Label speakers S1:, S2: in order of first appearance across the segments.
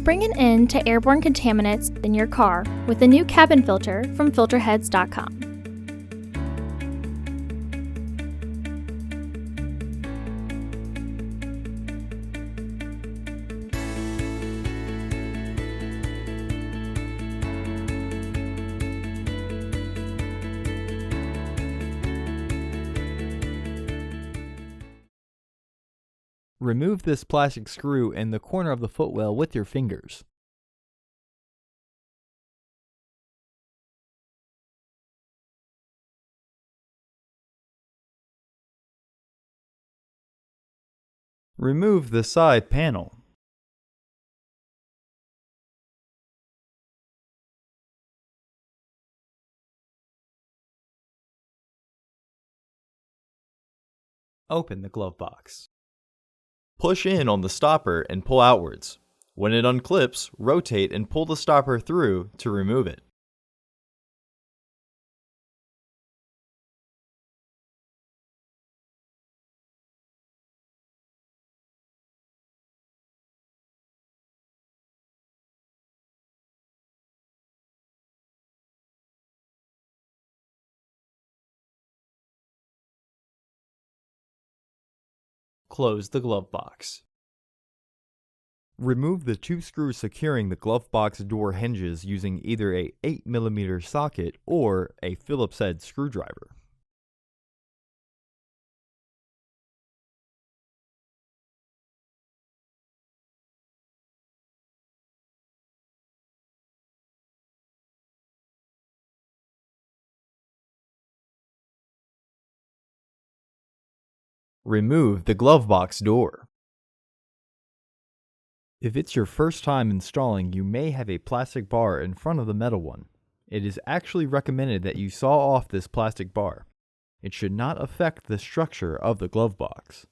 S1: Bring an end to airborne contaminants in your car with the new cabin filter from Filterheads.com.
S2: Remove this plastic screw in the corner of the footwell with your fingers. Remove the side panel. Open the glove box. Push in on the stopper and pull outwards. When it unclips, rotate and pull the stopper through to remove it. Close the glove box. Remove the two screws securing the glove box door hinges using either a 8mm socket or a Phillips head screwdriver. Remove the glove box door. If it's your first time installing, you may have a plastic bar in front of the metal one. It is actually recommended that you saw off this plastic bar. It should not affect the structure of the glove box.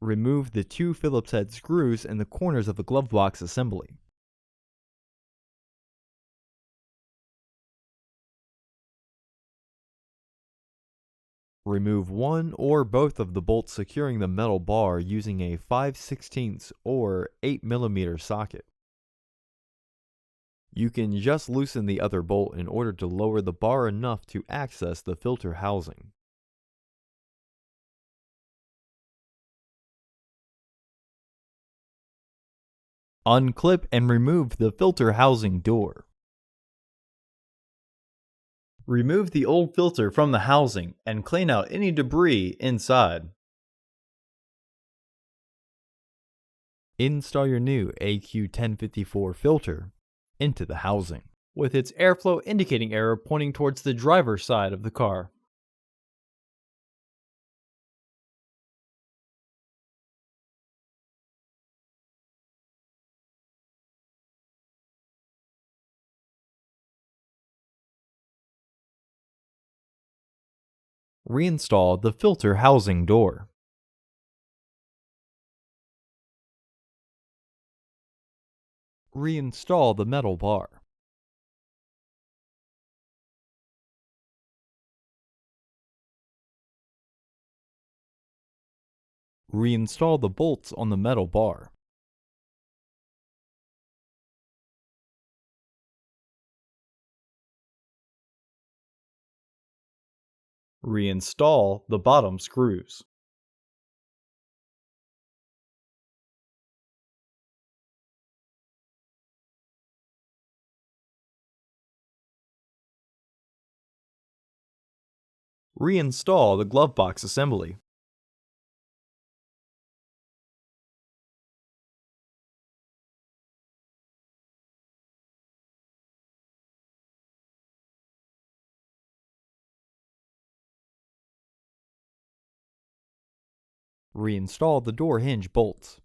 S2: Remove the two Phillips head screws in the corners of the glove box assembly. Remove one or both of the bolts securing the metal bar using a 5/16 or 8mm socket. You can just loosen the other bolt in order to lower the bar enough to access the filter housing. Unclip and remove the filter housing door. Remove the old filter from the housing and clean out any debris inside. Install your new AQ1054 filter into the housing, with its airflow indicating arrow pointing towards the driver's side of the car. Reinstall the filter housing door. Reinstall the metal bar. Reinstall the bolts on the metal bar. Reinstall the bottom screws. Reinstall the glove box assembly. Reinstall the door hinge bolts.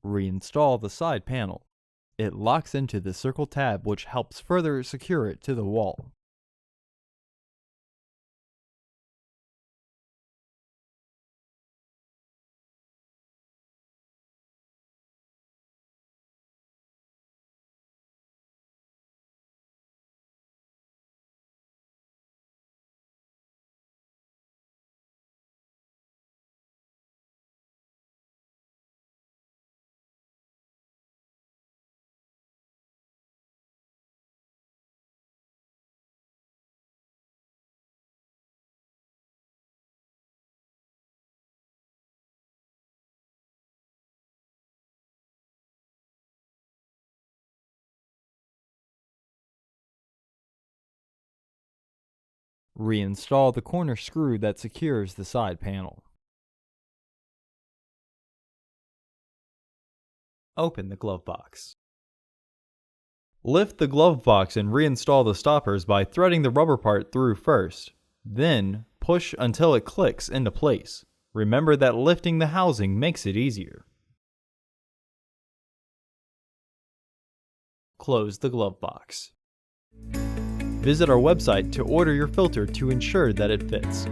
S2: Reinstall the side panel. It locks into the circle tab, which helps further secure it to the wall. Reinstall the corner screw that secures the side panel. Open the glove box. Lift the glove box and reinstall the stoppers by threading the rubber part through first. Then, push until it clicks into place. Remember that lifting the housing makes it easier. Close the glove box. Visit our website to order your filter to ensure that it fits.